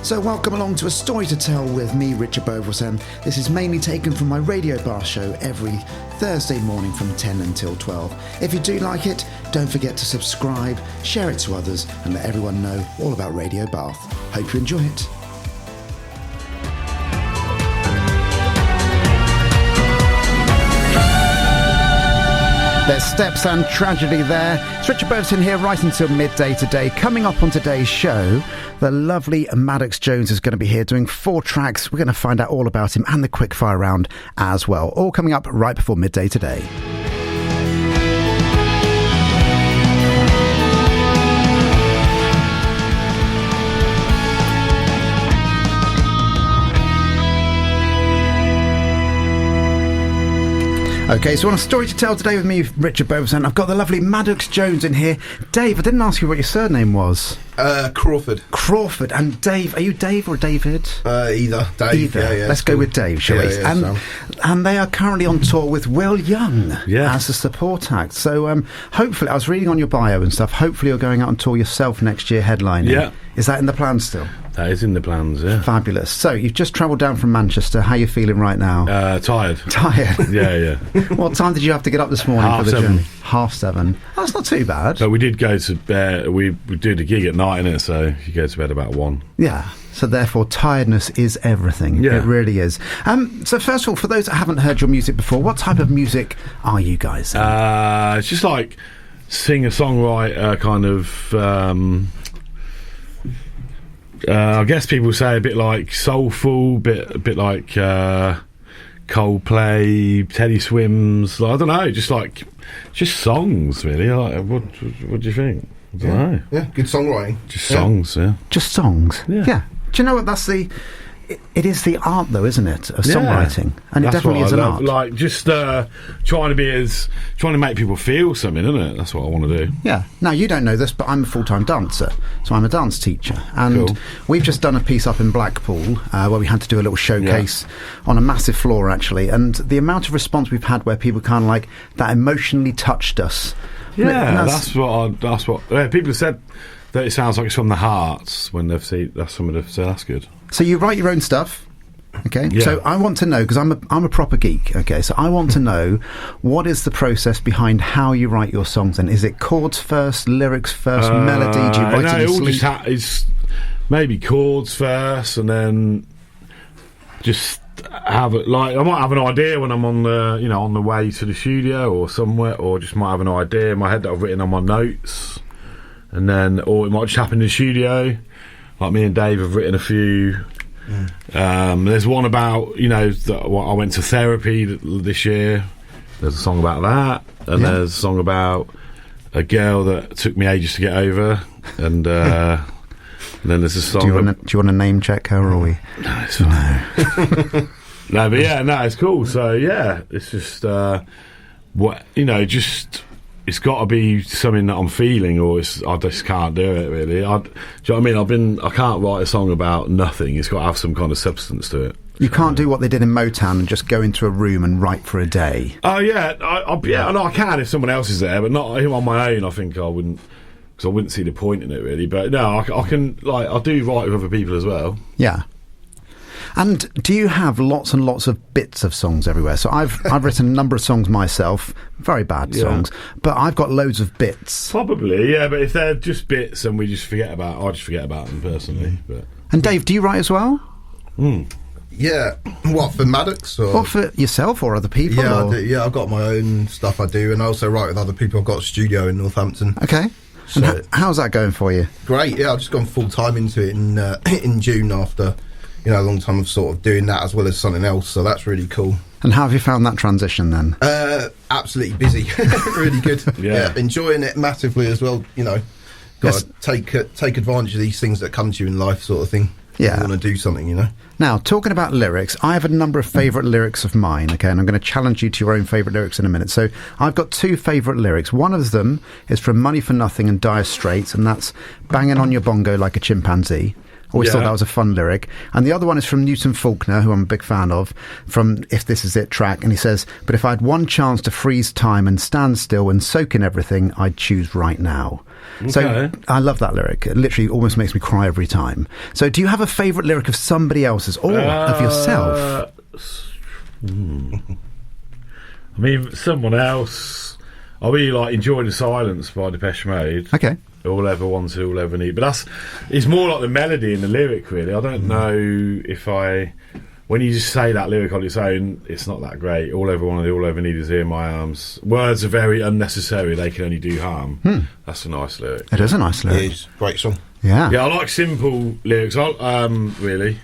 So welcome along to A Story to Tell with me, Richard Beauvoisin. This is mainly taken from my Radio Bath show every Thursday morning from 10 until 12. If you do like it, don't forget to subscribe, share it to others, and let everyone know all about Radio Bath. Hope you enjoy it. There's steps and tragedy there. It's Richard Beauvoisin here right until midday today. Coming up on today's show, the lovely Maddox Jones is going to be here doing 4 tracks. We're going to find out all about him and the quickfire round as well. All coming up right before midday today. Okay, so on A Story to Tell today with me, Richard Beauvoisin, I've got the lovely Maddox Jones in here. Dave, I didn't ask you what your surname was. Crawford. Crawford. And Dave, are you Dave or David? Either. Dave. Either. Yeah, Let's go with Dave, shall we? And they are currently on tour with Will Young as a support act. So hopefully, I was reading on your bio and stuff, hopefully you're going out on tour yourself next year headlining. Yeah. Is that in the plans still? That is in the plans, yeah. Fabulous. So, you've just travelled down from Manchester. How are you feeling right now? Tired. Tired? Yeah. What time did you have to get up this morning for the journey? 7:30. That's not too bad. But we did go to bed. We do the gig at night, innit? So you go to bed about 1. Yeah. So therefore, tiredness is everything. Yeah. It really is. So first of all, for those that haven't heard your music before, what type of music are you guys? It's just like singer-songwriter kind of... I guess people say a bit like soulful, a bit like Coldplay, Teddy Swims. I don't know, just songs really. What do you think? I don't know. Yeah, good songwriting. Just songs, yeah. Just songs. Yeah. Do you know what? That's the. It is the art, though, isn't it, of songwriting? And it definitely is an art. Like, just trying to make people feel something, isn't it? That's what I want to do. Yeah. Now, you don't know this, but I'm a full-time dancer, so I'm a dance teacher. And we've just done a piece up in Blackpool where we had to do a little showcase on a massive floor, actually. And the amount of response we've had where people kind of like, that emotionally touched us. Yeah, that's what people have said, that it sounds like it's from the heart when they've seen, that's some of the, so that's good. So you write your own stuff, okay? Yeah. So I want to know, because I'm a proper geek, okay? So I want to know, what is the process behind how you write your songs? And is it chords first, lyrics first, melody? Do you write it in sleep? It's maybe chords first, and then just have it. Like, I might have an idea when I'm on the way to the studio or somewhere, or just might have an idea in my head that I've written on my notes, and then, or it might just happen in the studio. Like me and Dave have written a few. There's one about, I went to therapy this year. There's a song about that. And there's a song about a girl that took me ages to get over. And then there's a song... Do you want to name check her, or are we... No, it's fine. No, but it's cool. So, it's just... it's got to be something that I'm feeling, or I just can't do it, really. Do you know what I mean? I can't write a song about nothing. It's got to have some kind of substance to it. You can't do what they did in Motown and just go into a room and write for a day. Oh, yeah. I can if someone else is there, but not on my own. I think I wouldn't, because I wouldn't see the point in it, really. But no, I can, I do write with other people as well. Yeah. And do you have lots and lots of bits of songs everywhere? So I've written a number of songs myself, very bad songs, but I've got loads of bits. Probably, yeah, but if they're just bits and I just forget about them personally. But. And Dave, do you write as well? Yeah. What, for Maddox? Or for yourself or other people? Yeah, I do. Yeah, I've got my own stuff I do, and I also write with other people. I've got a studio in Northampton. Okay. So, and how's that going for you? Great, yeah, I've just gone full time into it in June after... a long time of sort of doing that as well as something else, so that's really cool. And how have you found that transition then? Absolutely busy. Really good. Yeah, enjoying it massively as well. Got to take advantage of these things that come to you in life, sort of thing. Yeah, you want to do something, Now, talking about lyrics, I have a number of favourite lyrics of mine, okay, and I'm going to challenge you to your own favourite lyrics in a minute. So I've got 2 favourite lyrics. One of them is from Money for Nothing and Dire Straits, and that's banging on your bongo like a chimpanzee. Always thought that was a fun lyric. And the other one is from Newton Faulkner, who I'm a big fan of, from If This Is It track. And he says, but if I had one chance to freeze time and stand still and soak in everything, I'd choose right now. Okay. So I love that lyric. It literally almost makes me cry every time. So do you have a favourite lyric of somebody else's or of yourself? I mean, someone else. I really like Enjoy the Silence by Depeche Mode. Okay. All ever want to, all ever need. But it's more like the melody and the lyric, really. I don't know if when you just say that lyric on its own, it's not that great. All ever want, all ever need is here in my arms. Words are very unnecessary, they can only do harm. That's a nice lyric. It is a nice lyric. It is. Great song. Yeah. Yeah, I like simple lyrics. Really.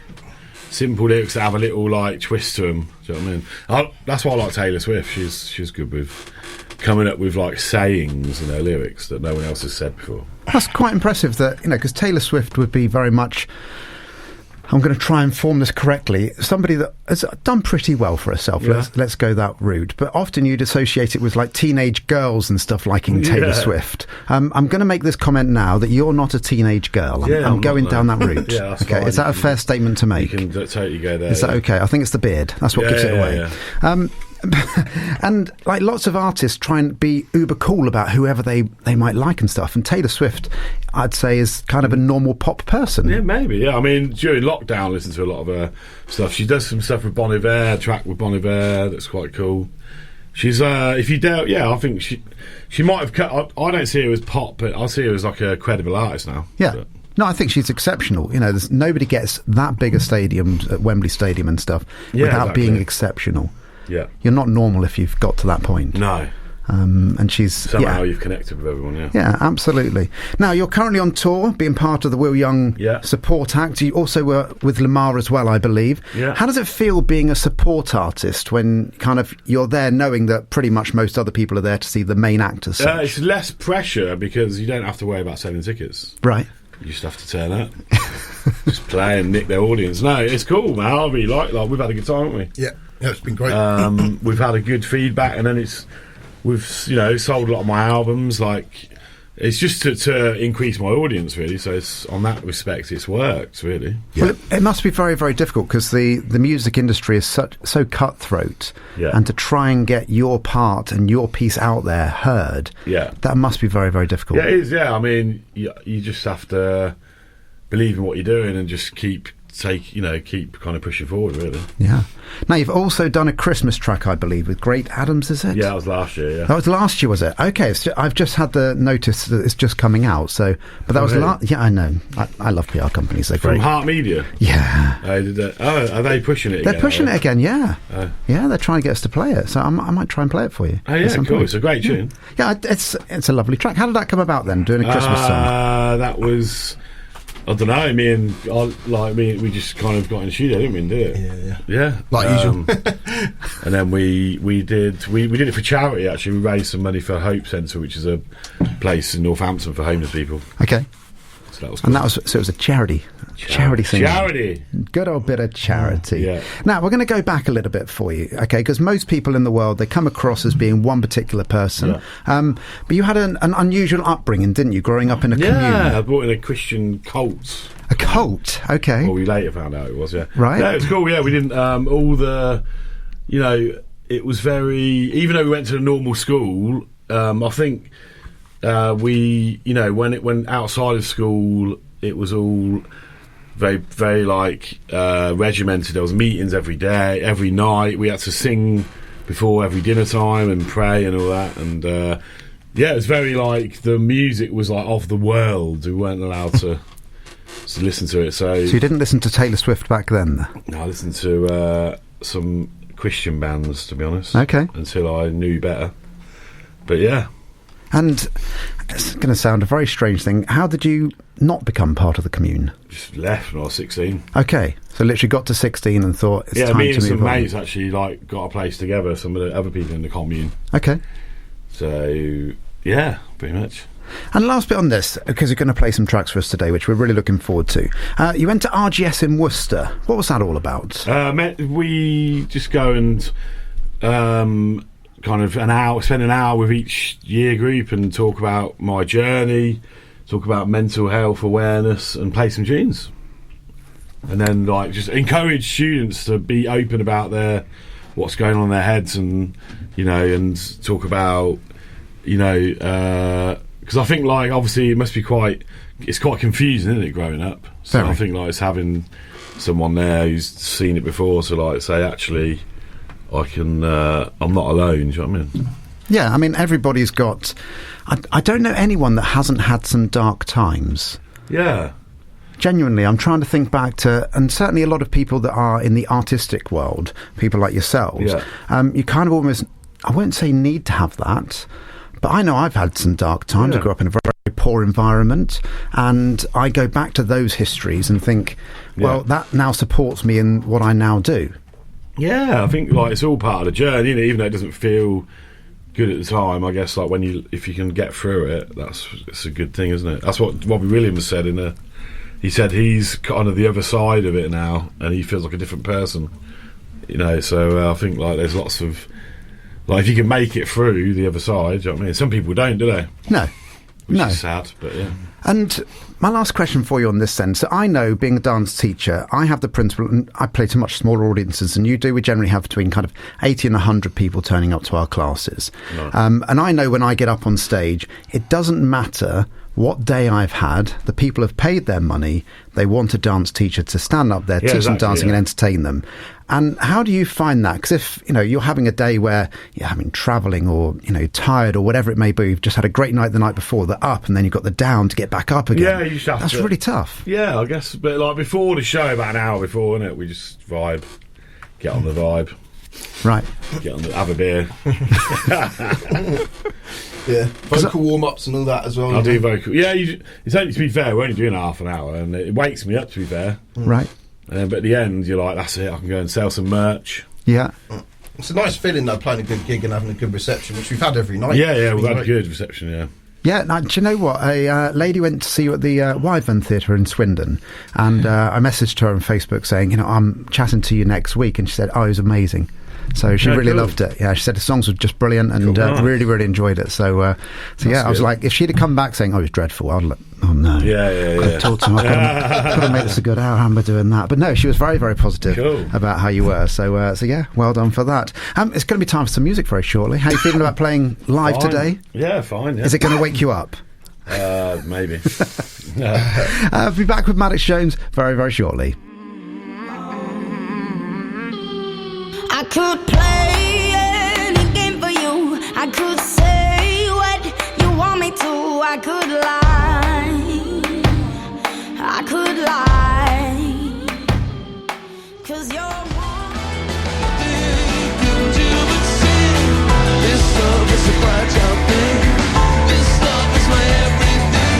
Simple lyrics that have a little, like, twist to them. Do you know what I mean? That's why I like Taylor Swift. She's good with coming up with, like, sayings in her lyrics that no one else has said before. That's quite impressive that, because Taylor Swift would be very much, I'm going to try and form this correctly, somebody that has done pretty well for herself. Yeah. Let's go that route. But often you'd associate it with like teenage girls and stuff liking Taylor Swift. I'm going to make this comment now that you're not a teenage girl. I'm going down that route. Yeah, okay, fine. Is that a fair statement to make? You can totally go there. Is that okay? I think it's the beard. That's what gives it away. Yeah. And like lots of artists try and be uber cool about whoever they might like and stuff, and Taylor Swift I'd say is kind of a normal pop person. Yeah, maybe. Yeah, I mean during lockdown I listened to a lot of her stuff. She does some stuff with Bon Iver, a track with Bon Iver that's quite cool. She's if you doubt, I think she might have cut. I don't see her as pop, but I see her as like a credible artist now. Yeah. But. No, I think she's exceptional. There's nobody gets that big a stadium at Wembley Stadium and stuff without being exceptional. Yeah, you're not normal if you've got to that point. No. And she's somehow you've connected with everyone. Yeah, absolutely. Now you're currently on tour, being part of the Will Young support act. You also were with Lamar as well, I believe. Yeah. How does it feel being a support artist when kind of you're there, knowing that pretty much most other people are there to see the main actors? It's less pressure because you don't have to worry about selling tickets. Right. You just have to turn up, just play and nick their audience. No, it's cool, man. I really like we've had a good time, haven't we? Yeah, it's been great. We've had a good feedback, and then we've sold a lot of my albums. Like it's just to increase my audience, really. So it's on that respect, it's worked really. Yeah. Well, it must be very, very difficult because the music industry is so cutthroat, and to try and get your part and your piece out there heard, that must be very, very difficult. Yeah, it is. Yeah, I mean, you just have to believe in what you're doing and just keep kind of pushing forward, really. Yeah. Now you've also done a Christmas track, I believe, with Great Adams, is it? Yeah, that was last year. Yeah, that was last year, was it? Okay, so I've just had the notice that it's just coming out. So, but that was yeah, I know. I love PR companies. They're great. From Heart Media. Yeah. Are they pushing it? They're pushing it again. Yeah. Yeah, they're trying to get us to play it. So I might try and play it for you. Oh yeah, cool. It's a great tune. Yeah, it's a lovely track. How did that come about then? Doing a Christmas song? That was. I don't know. We just kind of got in the studio, didn't we? And did it. Yeah. Like usual. And then we did it for charity. Actually, we raised some money for Hope Centre, which is a place in Northampton for homeless people. Okay. So that was cool. And so it was a charity thing. Charity. Good old bit of charity. Yeah. Now we're going to go back a little bit for you, okay? Because most people in the world, they come across as being one particular person. Yeah. But you had an unusual upbringing, didn't you? Growing up in a commune. Yeah, I brought in a Christian cult. A cult, okay. Well, we later found out it was. Yeah. Right. Yeah, it was cool. Yeah, we didn't it was very. Even though we went to a normal school, I think. When outside of school, it was all very, very regimented. There was meetings every day, every night. We had to sing before every dinner time and pray and all that. And it was very the music was of the world. We weren't allowed to listen to it. So you didn't listen to Taylor Swift back then? No, I listened to some Christian bands, to be honest. Okay. Until I knew better. But yeah. And it's going to sound a very strange thing. How did you not become part of the commune? Just left when I was 16. Okay, so literally got to 16 and thought it's time to move on. Yeah, me and some mates actually got a place together. Some of the other people in the commune. Okay. So yeah, pretty much. And last bit on this, because you're going to play some tracks for us today, which we're really looking forward to. You went to RGS in Worcester. What was that all about? We just go and. Kind of spend an hour with each year group and talk about my journey, talk about mental health awareness and play some tunes. and then like just encourage students to be open about what's going on in their heads, and and talk about because I think like obviously it must be it's quite confusing, isn't it, growing up? So Very. I think like it's having someone there who's seen it before to like say actually I'm not alone. Do you know what I mean? Yeah, I mean everybody's got. I don't know anyone that hasn't had some dark times. Yeah. Genuinely, I'm trying to think back to, and certainly a lot of people that are in the artistic world, people like yourselves, you kind of almost, I won't say need to have that, but I know I've had some dark times. I grew up in a very poor environment, and I go back to those histories and think, well, that now supports me in what I now do. Yeah, I think like it's all part of the journey, even though it doesn't feel good at the time. I guess like if you can get through it, it's a good thing, isn't it? That's what Robbie Williams said he said he's kind of the other side of it now, and he feels like a different person. So I think like there's lots of like if you can make it through the other side, do you know what I mean? Some people don't, do they? No. Which is sad, but yeah. And my last question for you on this sense. So I know, being a dance teacher, I have the principle, and I play to much smaller audiences than you do. We generally have between kind of 80 and 100 people turning up to our classes. Nice. And I know when I get up on stage, it doesn't matter what day I've had, the people have paid their money, they want a dance teacher to stand up there, teach them dancing and entertain them. And how do you find that? Because if you're having a day where you're having travelling or tired or whatever it may be, you've just had a great night the night before, the up, and then you've got the down to get back up again. Yeah, you have That's really tough. Yeah, I guess. But like before the show, about an hour before, innit, we just vibe, get on the vibe. Right. Have a beer. Yeah, vocal warm-ups and all that as well. I do vocal. Yeah, it's only, to be fair, we're only doing half an hour, and it wakes me up, to be fair. Right. But at the end, you're like, that's it, I can go and sell some merch. Yeah. It's a nice feeling, though, playing a good gig and having a good reception, which we've had every night. Yeah, we've had a good reception, yeah. Yeah, now, do you know what? A lady went to see you at the Wyvern Theatre in Swindon, and I messaged her on Facebook saying, I'm chatting to you next week, and she said, it was amazing. So she really loved it. Yeah, she said the songs were just brilliant, and really, really enjoyed it. So yeah, good. I was like, if she'd have come back saying, it was dreadful, I'd like, oh no. Yeah. Talk to him. I've got to make this a good hour. How am I doing that? But no, she was very, very positive about how you were. So yeah, well done for that. It's going to be time for some music very shortly. How are you feeling about playing live today? Yeah, fine. Yeah. Is it going to wake you up? Maybe. I'll be back with Maddox Jones very, very shortly. I could play any game for you. I could say what you want me to. I could lie. I could lie. 'Cause you're one. This love is a fragile thing. This love is my everything.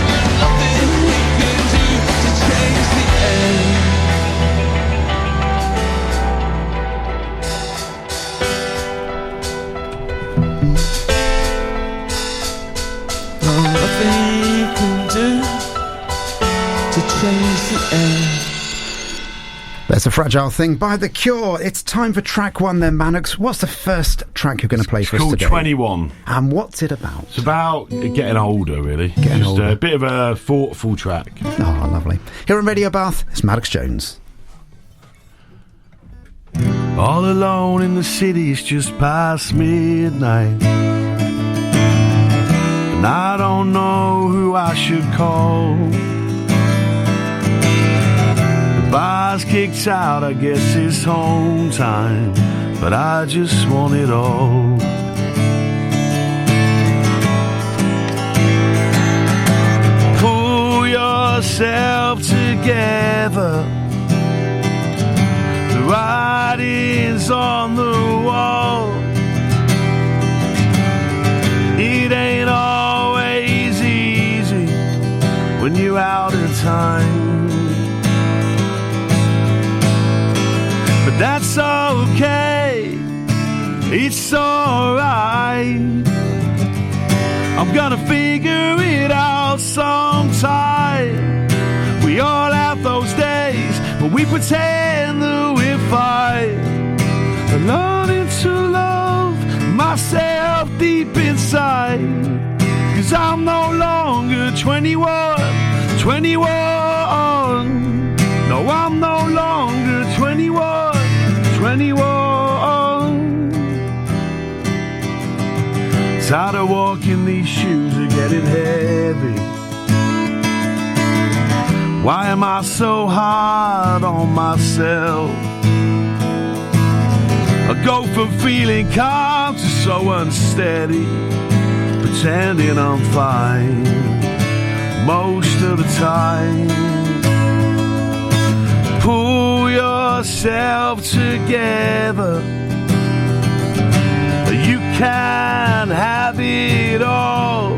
And nothing we can do to change the end. There's a Fragile Thing by The Cure. It's time for track one then, Maddox. What's the first track you're going to play for us today? It's called 21. And what's it about? It's about getting older, really. Getting older. A bit of a thoughtful track. Oh, lovely. Here on Radio Bath, it's Maddox Jones. All alone in the city, it's just past midnight, and I don't know who I should call. The bar's kicked out, I guess it's home time, but I just want it all. Pull yourself together, the writing's on the wall. It ain't always easy when you're out of time, but that's okay, it's alright. I'm gonna figure it out sometime. We all have those days when we pretend that we're fine. I'm learning to love myself deep inside, 'cause I'm no longer 21. No, I'm no longer Tired of walking, these shoes are getting heavy. Why am I so hard on myself? I go from feeling calm to so unsteady, pretending I'm fine most of the time. Pull yourself together. You can't have it all.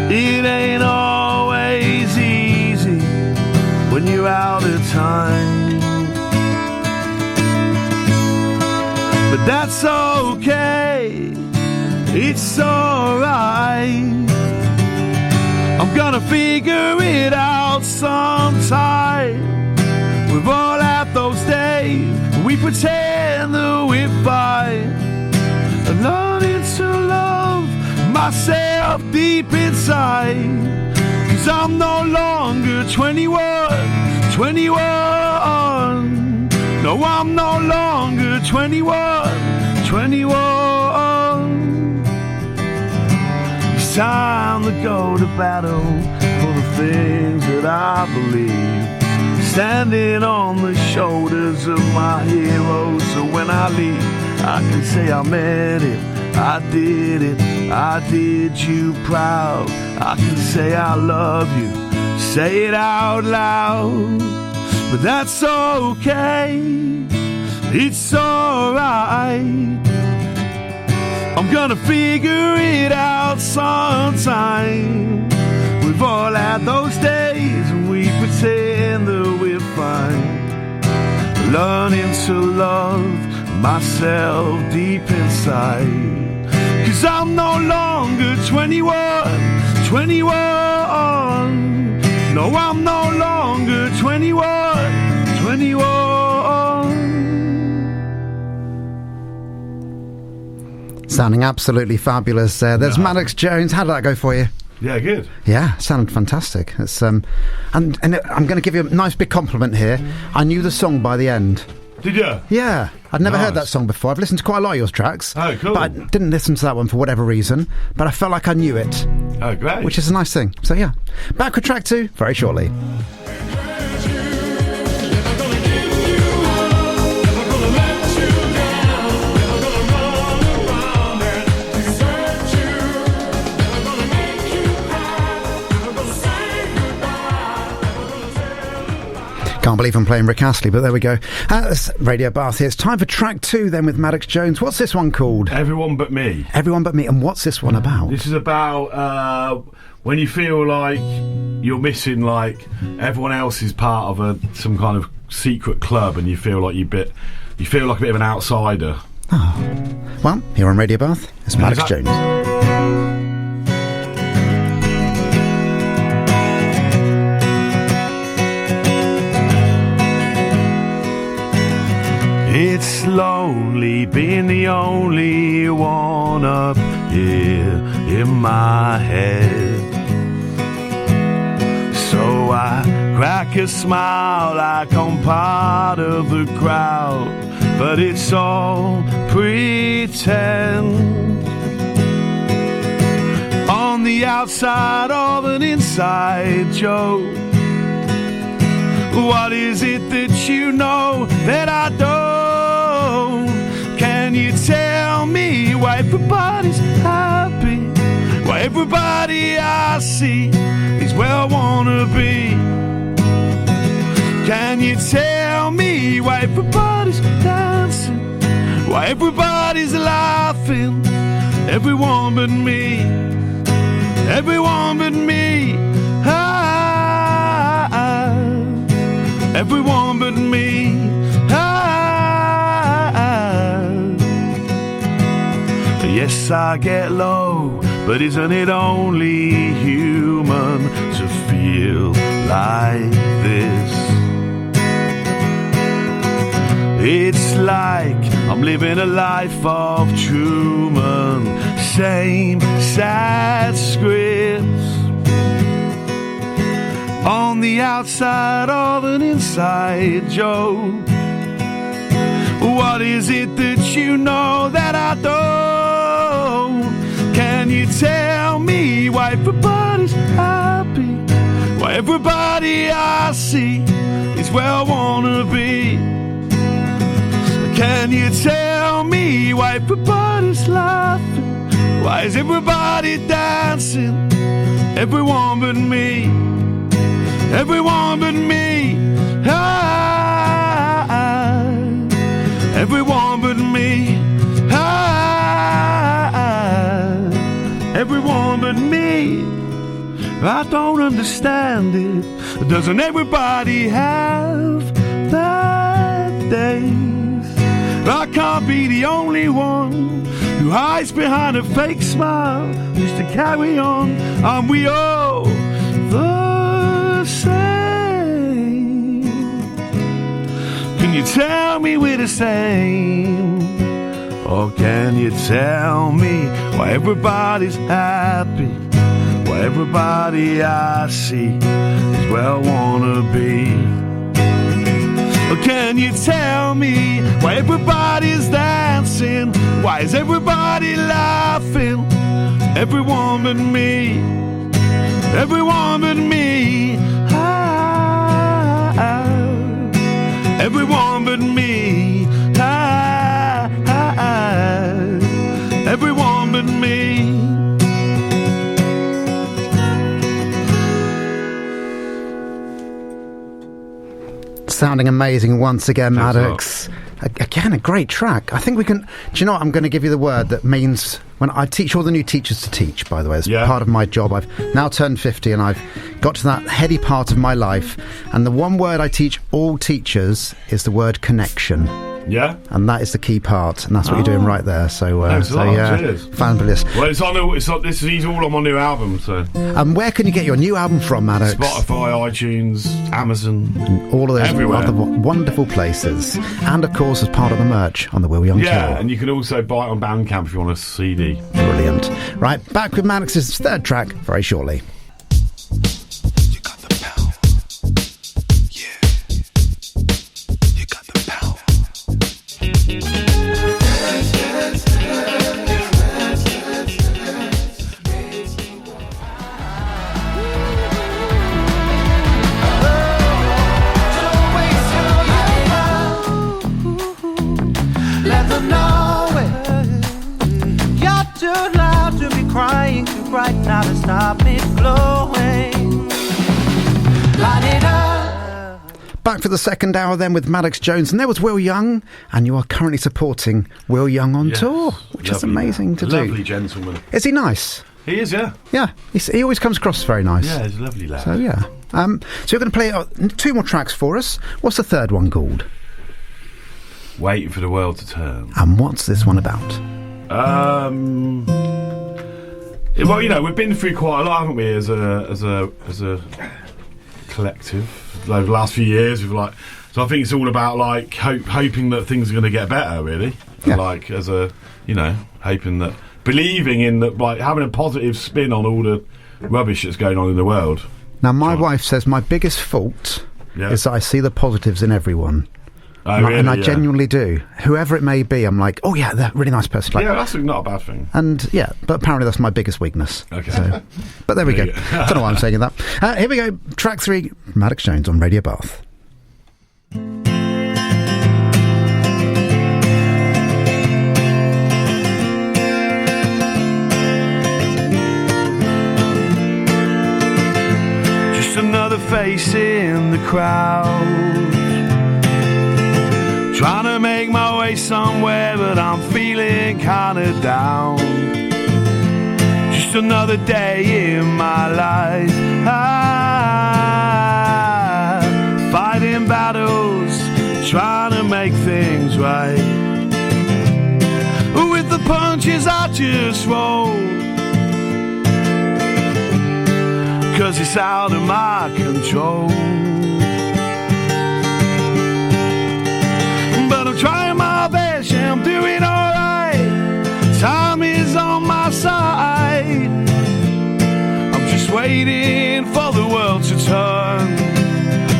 It ain't always easy when you're out of time. But that's okay, it's alright. I'm gonna figure it out sometime. We've all had those days we pretend that we're fine. I'm learning to love myself deep inside. 'Cause I'm no longer 21. No, I'm no longer 21. It's time to go to battle for the things that I believe. Standing on the shoulders of my heroes, so when I leave, I can say I made it, I did it, I did you proud. I can say I love you, say it out loud. But that's okay, it's alright. I'm gonna figure it out sometime. We've all had those days when we pretend that we're fine. Learning to love myself deep inside. 'Cause I'm no longer 21. No, I'm no longer 21. Sounding absolutely fabulous there. There's Maddox Jones. How did that go for you? Yeah, good. Yeah, sounded fantastic. It's and I'm going to give you a nice big compliment here. I knew the song by the end. Did you? Yeah, I'd never heard that song before. I've listened to quite a lot of your tracks. Oh, cool. But I didn't listen to that one for whatever reason. But I felt like I knew it. Oh, great. Which is a nice thing. So yeah, back with track 2 very shortly. Can't believe I'm playing Rick Astley, but there we go. That's Radio Bath here. It's time for track 2 then with Maddox Jones. What's this one called? Everyone But Me. Everyone But Me. And what's this one about? This is about when you feel like you're missing, like everyone else is part of some kind of secret club, and you feel like you feel like a bit of an outsider. Oh. Well, here on Radio Bath, it's Maddox Jones. It's lonely being the only one up here in my head. So I crack a smile like I'm part of the crowd, but it's all pretend. On the outside of an inside joke. What is it that you know that I don't? Can you tell me why everybody's happy? Why everybody I see is where I wanna be? Can you tell me why everybody's dancing? Why everybody's laughing? Everyone but me. Everyone but me. Everyone but me. Yes, I get low, but isn't it only human to feel like this? It's like I'm living a life of Truman, same sad scripts. On the outside of an inside joke. What is it that you know that I don't? Can you tell me why everybody's happy? Why everybody I see is where I wanna be? Can you tell me why everybody's laughing? Why is everybody dancing? Everyone but me. Everyone but me. Everyone but me. Everyone but me. I don't understand it. Doesn't everybody have bad days? I can't be the only one who hides behind a fake smile just to carry on. Aren't we all the same? Can you tell me we're the same? Or can you tell me why everybody's happy? Why everybody I see is where I wanna be? Or can you tell me why everybody's dancing? Why is everybody laughing? Everyone but me. Everyone but me. Everyone but me. Everyone but me. Sounding amazing once again, Maddox. Again, a great track. I think we can... Do you know what? I'm going to give you the word that means... When I teach all the new teachers to teach, by the way, as part of my job. I've now turned 50 and I've got to that heady part of my life. And the one word I teach all teachers is the word connection. Yeah, and that is the key part, and that's what you're doing right there. So, fabulous. Well, he's all on my new album. So, where can you get your new album from, Maddox? Spotify, iTunes, Amazon, and all of those other wonderful places, and of course as part of the merch on the Will Young Tour. Yeah, and you can also buy it on Bandcamp if you want a CD. Brilliant. Right, back with Maddox's third track very shortly. Back for the second hour then with Maddox Jones, and there was Will Young, and you are currently supporting Will Young on tour, which is amazing to do. Lovely gentleman. Is he nice? He is, yeah. Yeah, he always comes across very nice. Yeah, he's a lovely lad. So yeah. So you're going to play two more tracks for us. What's the third one called? Waiting for the World to Turn. And what's this one about? Well, you know, we've been through quite a lot, haven't we, as a collective over the last few years. So I think it's all about like hoping that things are going to get better, really. Yeah. Like hoping that, believing in that, like having a positive spin on all the rubbish that's going on in the world. Now, my wife says my biggest fault is that I see the positives in everyone. And I genuinely do. Whoever it may be, I'm like, oh yeah, they're a really nice person. Like, that's not a bad thing. And yeah, but apparently that's my biggest weakness. Okay. So, but there we go. I don't know why I'm saying that. Here we go. Track 3, Maddox Jones on Radio Bath. Just another face in the crowd, trying to make my way somewhere, but I'm feeling kinda down. Just another day in my life, fighting battles, trying to make things right. With the punches I just roll, 'cause it's out of my control. But I'm trying my best, yeah, I'm doing alright. Time is on my side. I'm just waiting for the world to turn.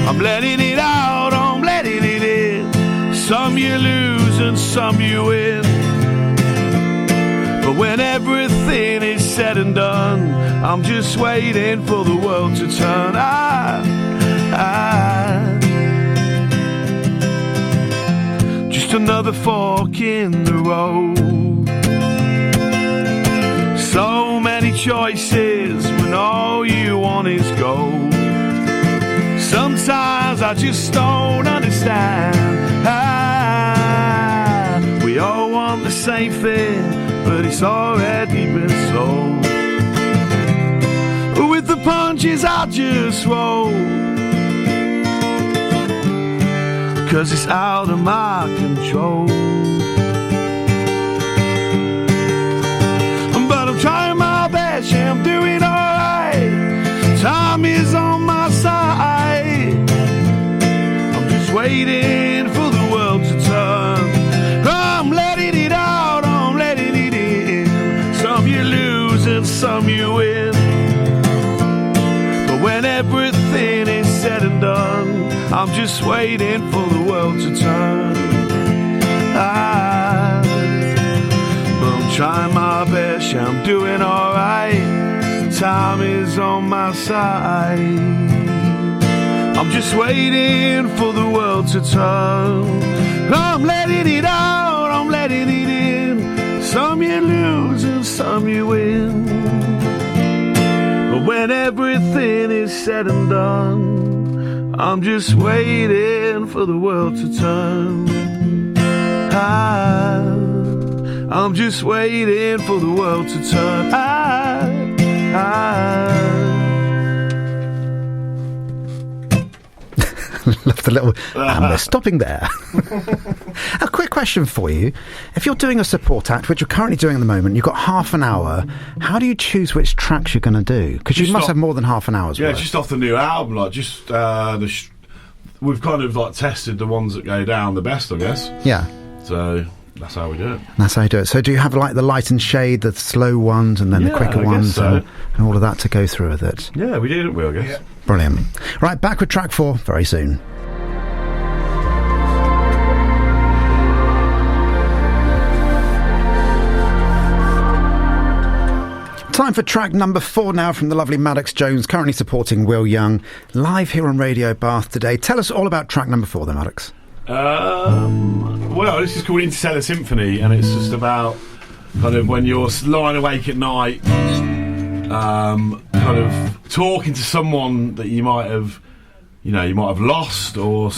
I'm letting it out, I'm letting it in. Some you lose and and some you win. But when everything is said and done, I'm just waiting for the world to turn. Just another fork in the road. So many choices when all you want is gold. Sometimes I just don't understand. We all want the same thing, but it's already been sold. With the punches I just roll, 'cause it's out of my control. But I'm trying my best, yeah, I'm doing alright. Time is on my side. I'm just waiting for the world to turn. I'm letting it out, I'm letting it in. Some you lose and some you win. But when everything is said and done, I'm just waiting for the world to turn. But I'm trying my best, yeah, I'm doing alright. Time is on my side. I'm just waiting for the world to turn. I'm letting it out, I'm letting it in. Some you lose and some you win. But when everything is said and done, I'm just waiting for the world to turn. I'm just waiting for the world to turn. Love the little and we're stopping there. A quick question for you. If you're doing a support act, which you're currently doing at the moment, you've got half an hour, how do you choose which tracks you're going to do? Because you must have more than half an hour's worth. Yeah, just off the new album, like just we've kind of like tested the ones that go down the best, I guess. Yeah. So that's how we do it. That's how you do it. So do you have like the light and shade, the slow ones, and then the quicker ones, and all of that to go through with it? Yeah, we did it, I guess. Yeah. Brilliant. Right, back with track 4 very soon. Time for track number 4 now from the lovely Maddox Jones, currently supporting Will Young, live here on Radio Bath today. Tell us all about track number 4 then, Maddox. Well, this is called Interstellar Symphony, and it's just about kind of when you're lying awake at night, kind of talking to someone that you might have lost, or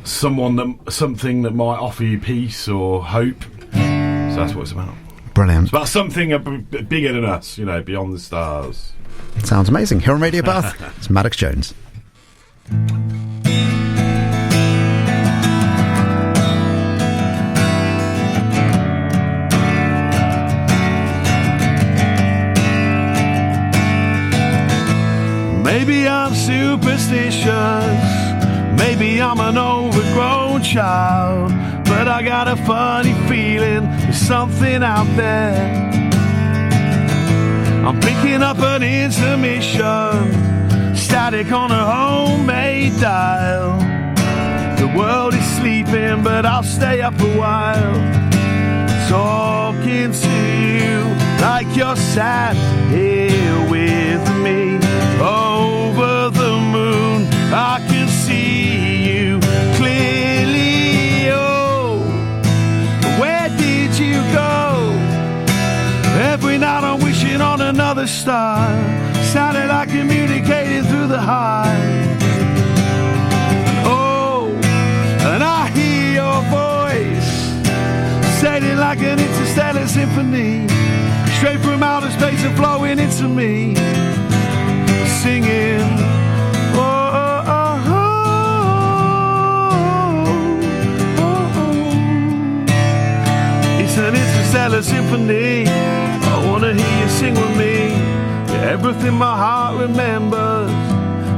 something that might offer you peace or hope. So that's what it's about. Brilliant. It's about something bigger than us, beyond the stars. Sounds amazing. Here on Radio Bath, it's Maddox Jones. Maybe I'm superstitious, maybe I'm an overgrown child, but I got a funny feeling there's something out there. I'm picking up an intermission, static on a homemade dial. The world is sleeping, but I'll stay up a while, talking to you like you're sat here with me. Over the moon, I can see you clearly. Oh, where did you go? Every night I'm wishing on another star, satellite communicating through the heart. Oh, and I hear your voice, sailing like an interstellar symphony, straight from outer space and flowing into me. Singing, oh, oh, oh, oh, oh. It's an interstellar symphony. I wanna hear you sing with me. You're everything my heart remembers,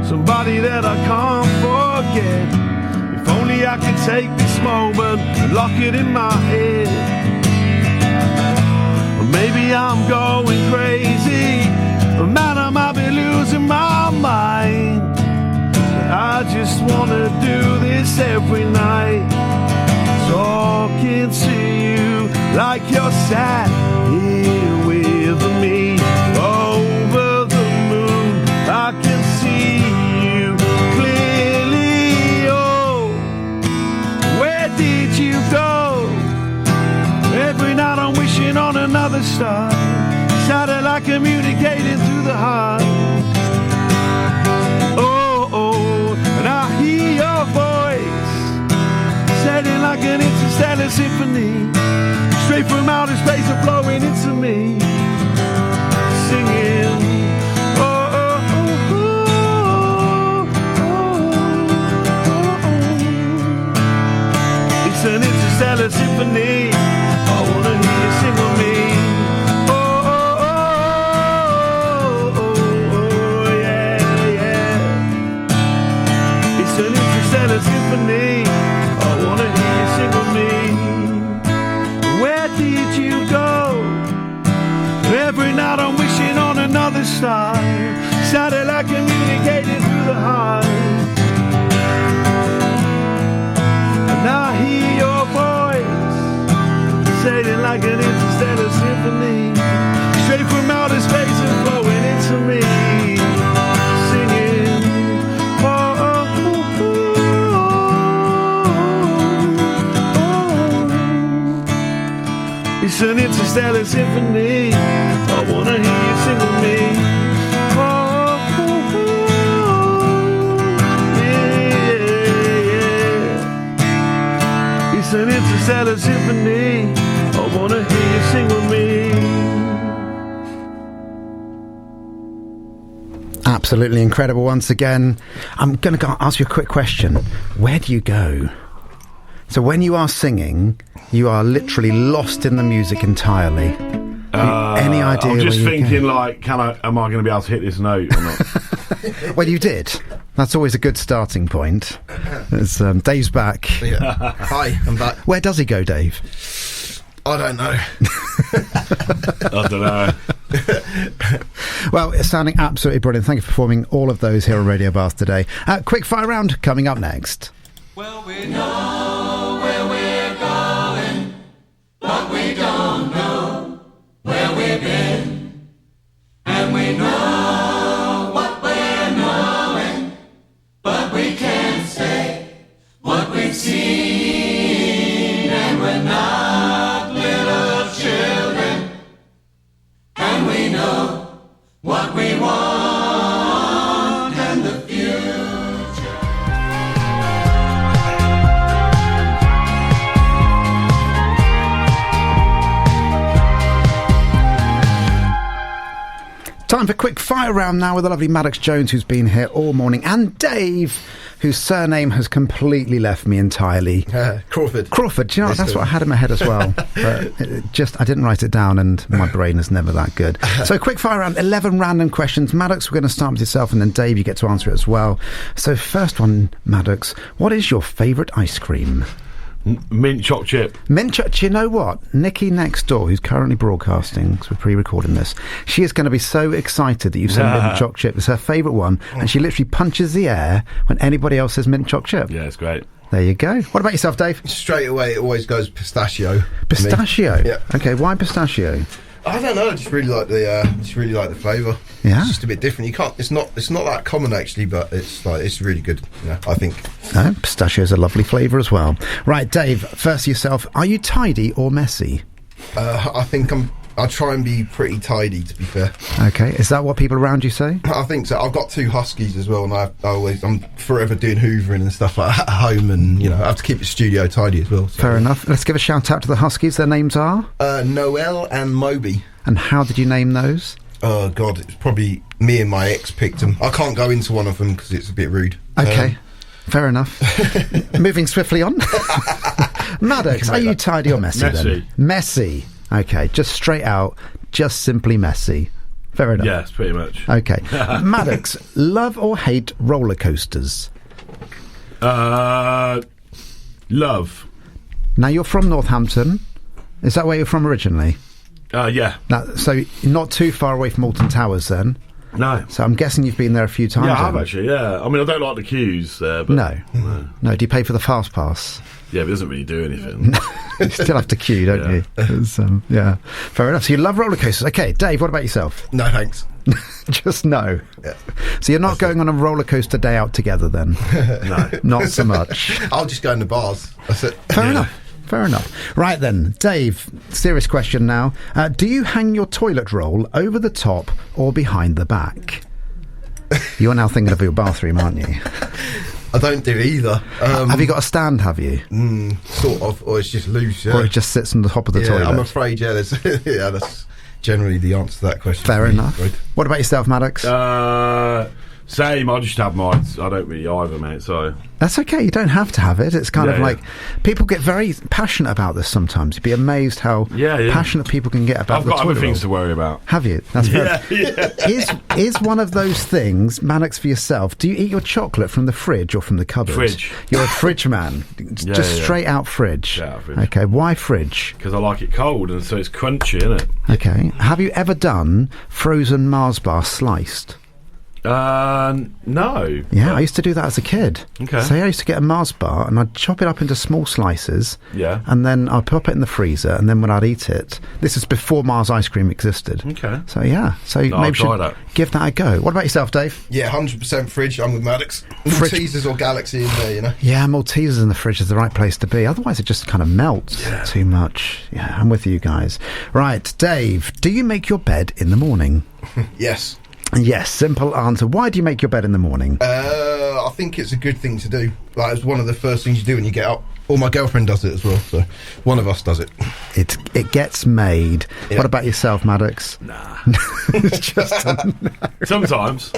somebody that I can't forget. If only I could take this moment and lock it in my head. Or maybe I'm going crazy, but man, I might be losing my mind. I just wanna do this every night. talking to you like you're sat here with me over the moon. I can see you clearly. Oh, where did you go? Every night I'm wishing on another star, satellite communicating through the heart. Oh, and I hear your voice sailing like an interstellar symphony, straight from outer space and flowing into me, singing. It's an interstellar symphony. I wanna hear you sing with me. It's an interstellar symphony. I wanna hear you sing with me. Where did you go? Every night I'm wishing on another star, satellite communicating through the heart. And I hear your voice sailing like an interstellar symphony, straight from outer space and flowing into me, singing. It's an interstellar symphony. I wanna hear you sing with me. Yeah. It's an interstellar symphony. I wanna hear you sing with me. Absolutely incredible once again. I'm going to ask you a quick question. Where do you go? So when you are singing, you are literally lost in the music entirely. Any idea? I'm just where you thinking, go? like, am I going to be able to hit this note or not? Well, you did. That's always a good starting point. It's, Dave's back. Yeah. Hi, I'm back. Where does he go, Dave? I don't know. I don't know. Well, it's sounding absolutely brilliant. Thank you for performing all of those here on Radio Bath today. Quick fire round coming up next. Well, we know where we're going, but we don't know where we've been. And we know what we're knowing, but we can't say what we've seen. And we're not little children, and we know what we want and the future. Time for quick fire round now with the lovely Maddox Jones, who's been here all morning, and Dave, whose surname has completely left me entirely. Crawford. Crawford, do you know what? That's what I had in my head as well. But I didn't write it down, and my brain is never that good. So quick fire round, 11 random questions. Maddox, we're going to start with yourself, and then Dave, you get to answer it as well. So first one, Maddox, what is your favourite ice cream? Mint choc chip. Mint choc. Do you know what? Nikki next door, who's currently broadcasting, because we're pre-recording this, she is going to be so excited that you've said mint choc chip. It's her favourite one, and she literally punches the air when anybody else says mint choc chip. Yeah, it's great. There you go. What about yourself, Dave? Straight away, it always goes pistachio. Pistachio. Yeah. Okay. Why pistachio? I don't know. I just really like the flavour. Yeah. It's just a bit different. You can't. It's not that common actually, but it's really good. Yeah, I think. No, pistachio is a lovely flavour as well. Right, Dave. First yourself. Are you tidy or messy? I think I try and be pretty tidy, to be fair. Okay. Is that what people around you say? I think so. I've got 2 huskies as well, and I'm forever doing hoovering and stuff like that at home, and I have to keep the studio tidy as well. So. Fair enough. Let's give a shout out to the huskies. Their names are Noel and Moby. And how did you name those? Oh God, it's probably me and my ex picked them. I can't go into one of them because it's a bit rude. Okay. Fair enough. Moving swiftly on. Maddox, are you tidy or messy? Messy. Then? Messy. Okay, just straight out, just simply messy. Fair enough. Yes, pretty much. Okay. Maddox, love or hate roller coasters? Love. Now, you're from Northampton. Is that where you're from originally? Yeah. Now, so not too far away from Alton Towers then? No. So I'm guessing you've been there a few times. Yeah, I have actually, yeah. I mean, I don't like the queues there, but... No. Do you pay for the fast pass? Yeah, but it doesn't really do anything. You still have to queue, don't you? Yeah. Fair enough. So you love roller coasters. Okay, Dave, what about yourself? No, thanks. Just no. Yeah. So you're not going on a roller coaster day out together then? No. Not so much. I'll just go in the bars. That's it. Fair enough. Right then, Dave, serious question now. Do you hang your toilet roll over the top or behind the back? You're now thinking of your bathroom, aren't you? I don't do either. Have you got a stand, have you? Sort of, or it's just loose, yeah. Or it just sits on the top of the toilet? I'm afraid, that's generally the answer to that question. Fair enough. Right. What about yourself, Maddox? Same, I just have mine. I don't really either, mate, so... That's okay, you don't have to have it. It's kind of like... People get very passionate about this sometimes. You'd be amazed how passionate people can get about the toilet. I've got other things to worry about. Have you? That's fair. Is one of those things, Maddox, for yourself, do you eat your chocolate from the fridge or from the cupboard? Fridge. You're a fridge man. Just straight out fridge. Straight out fridge. Okay, why fridge? Because I like it cold, and so it's crunchy, isn't it? Okay. Have you ever done frozen Mars bar sliced? No. Yeah, I used to do that as a kid. Okay. So I used to get a Mars bar and I'd chop it up into small slices. Yeah. And then I'd pop it in the freezer, and then when I'd eat it, this is before Mars ice cream existed. Okay. So yeah, maybe I'll try that. Give that a go. What about yourself, Dave? Yeah, 100% fridge. I'm with Maddox. Maltesers or Galaxy in there, you know. Yeah, Maltesers in the fridge is the right place to be. Otherwise, it just kind of melts too much. Yeah, I'm with you guys. Right, Dave, do you make your bed in the morning? Yes. Yes, simple answer. Why do you make your bed in the morning? I think it's a good thing to do. Like, it's one of the first things you do when you get up. Or my girlfriend does it as well, so one of us does it. It gets made. Yeah. What about yourself, Maddox? Nah. Just sometimes.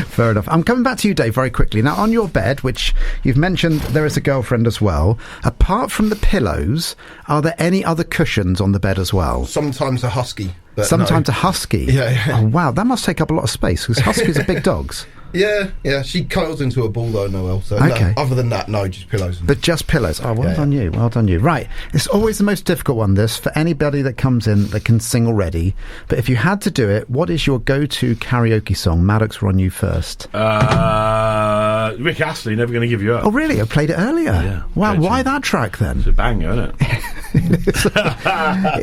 Fair enough. I'm coming back to you, Dave, very quickly. Now, on your bed, which you've mentioned there is a girlfriend as well, apart from the pillows, are there any other cushions on the bed as well? Sometimes a husky. Sometimes a husky? Yeah. Oh, wow, that must take up a lot of space, because huskies are big dogs. Yeah. She curls into a ball though, Noel. So okay. Other than that, no, just pillows. But just pillows. Oh, well done you. Well done you. Right. It's always the most difficult one, this, for anybody that comes in that can sing already. But if you had to do it, what is your go-to karaoke song? Maddox, we're on you first. Rick Astley, Never Gonna Give You Up. Oh, really? I played it earlier. Yeah. Wow, why that track then? It's a banger, isn't it?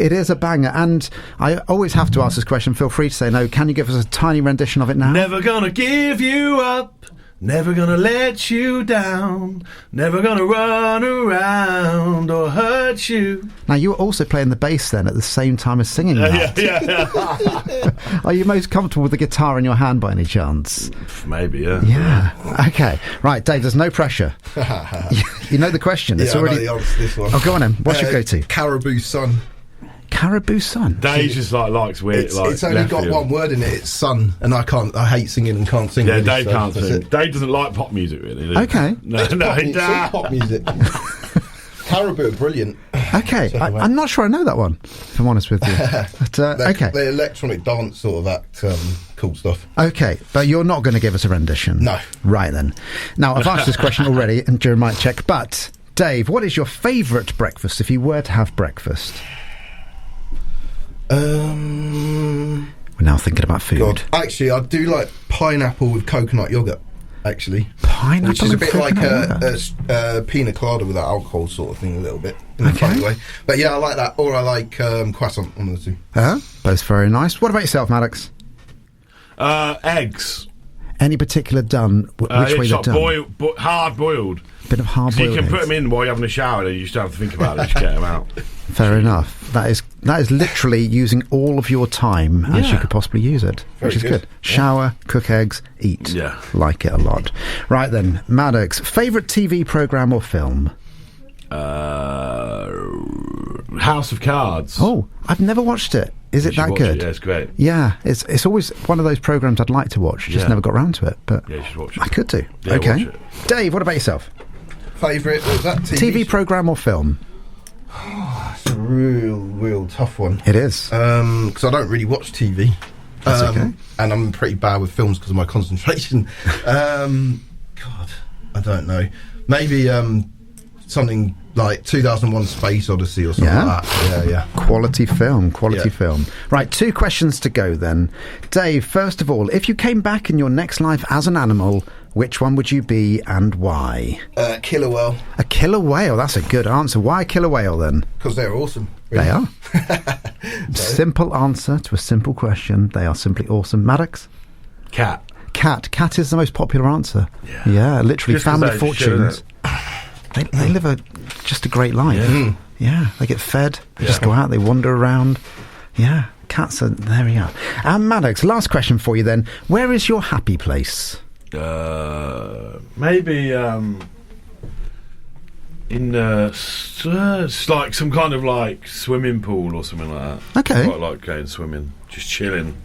It is a banger. And I always have to ask this question. Feel free to say no. Can you give us a tiny rendition of it now? Never gonna give you up, never gonna let you down, never gonna run around or hurt you. Now, you were also playing the bass then at the same time as singing that. Yeah. Are you most comfortable with the guitar in your hand by any chance? Maybe, yeah. Yeah. Okay. Right, Dave, there's no pressure. You know the question. It's already... I know the answer to this one. Oh, go on then. What's your go-to? Caribou Sun. Caribou Sun. Dave just likes weird. It's only got one word in it. It's sun, and I hate singing and can't sing. Yeah, really, Dave so can't sing. Dave doesn't like pop music really. Okay. No, it's all pop music. Caribou are brilliant. Okay, So, I'm not sure I know that one, if I'm honest with you. But, okay. The electronic dance sort of act, cool stuff. Okay, but you're not going to give us a rendition? No. Right then. Now, I've asked this question already, and Joe might check, but, Dave, what is your favourite breakfast if you were to have breakfast? We're now thinking about food. God. Actually, I do like pineapple with coconut yoghurt. Actually, pineapple, which is a with bit like a pina colada without alcohol, sort of thing, a little bit in a funny way. But yeah, I like that. Or I like croissant. One of the two. Both very nice. What about yourself, Maddox? Eggs. Any particular done? Which way they're done? Hard boiled. Bit of hard boiled. So you can put eggs. them in while you're having a shower, and you just don't have to think about it. Just get them out. Fair enough. That is literally using all of your time as you could possibly use it, which is good. Shower, cook eggs, eat. Yeah. Like it a lot. Right then, Maddox, favourite TV programme or film? House of Cards. Oh, I've never watched it. Is it that good? Yeah, it's great. Yeah, it's always one of those programmes I'd like to watch. Just never got round to it. But you should watch it. I could do. Yeah, okay. watch it. Dave, what about yourself? Favourite? Was that TV programme or film? It's a real tough one. It is. Because I don't really watch TV. That's okay. And I'm pretty bad with films because of my concentration. God, I don't know. Maybe something like 2001 Space Odyssey or something like that. Yeah. Quality film. Right, 2 questions to go then. Dave, first of all, if you came back in your next life as an animal, which one would you be and why? Killer whale. A killer whale, that's a good answer. Why a killer whale then? Because they're awesome. Really. They are. Simple answer to a simple question. They are simply awesome. Maddox? Cat. Cat is the most popular answer. Yeah, literally just family fortunes. They live just a great life. Yeah, they get fed, they just go out, they wander around. Yeah, cats are, there we are. Maddox, last question for you then. Where is your happy place? Maybe in it's like some kind of like swimming pool or something like that. Okay. I quite like going swimming, just chilling,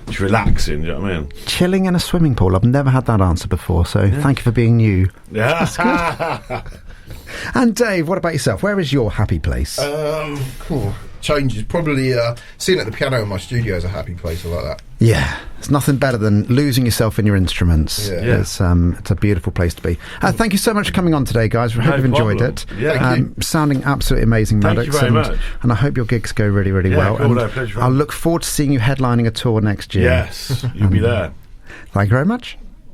just relaxing, you know what I mean? Chilling in a swimming pool. I've never had that answer before, so thank you for being new. Yeah. That's good. And Dave, what about yourself? Where is your happy place? Cool. Changes. Probably sitting at the piano in my studio is a happy place. I like that. Yeah, it's nothing better than losing yourself in your instruments. Yeah. It's a beautiful place to be. Thank you so much for coming on today, guys. I hope you've enjoyed it. Yeah. Sounding absolutely amazing, Maddox. Thank you very much. And I hope your gigs go really, really well. Cool, and pleasure. I'll look forward to seeing you headlining a tour next year. Yes, you'll be there. Thank you very much.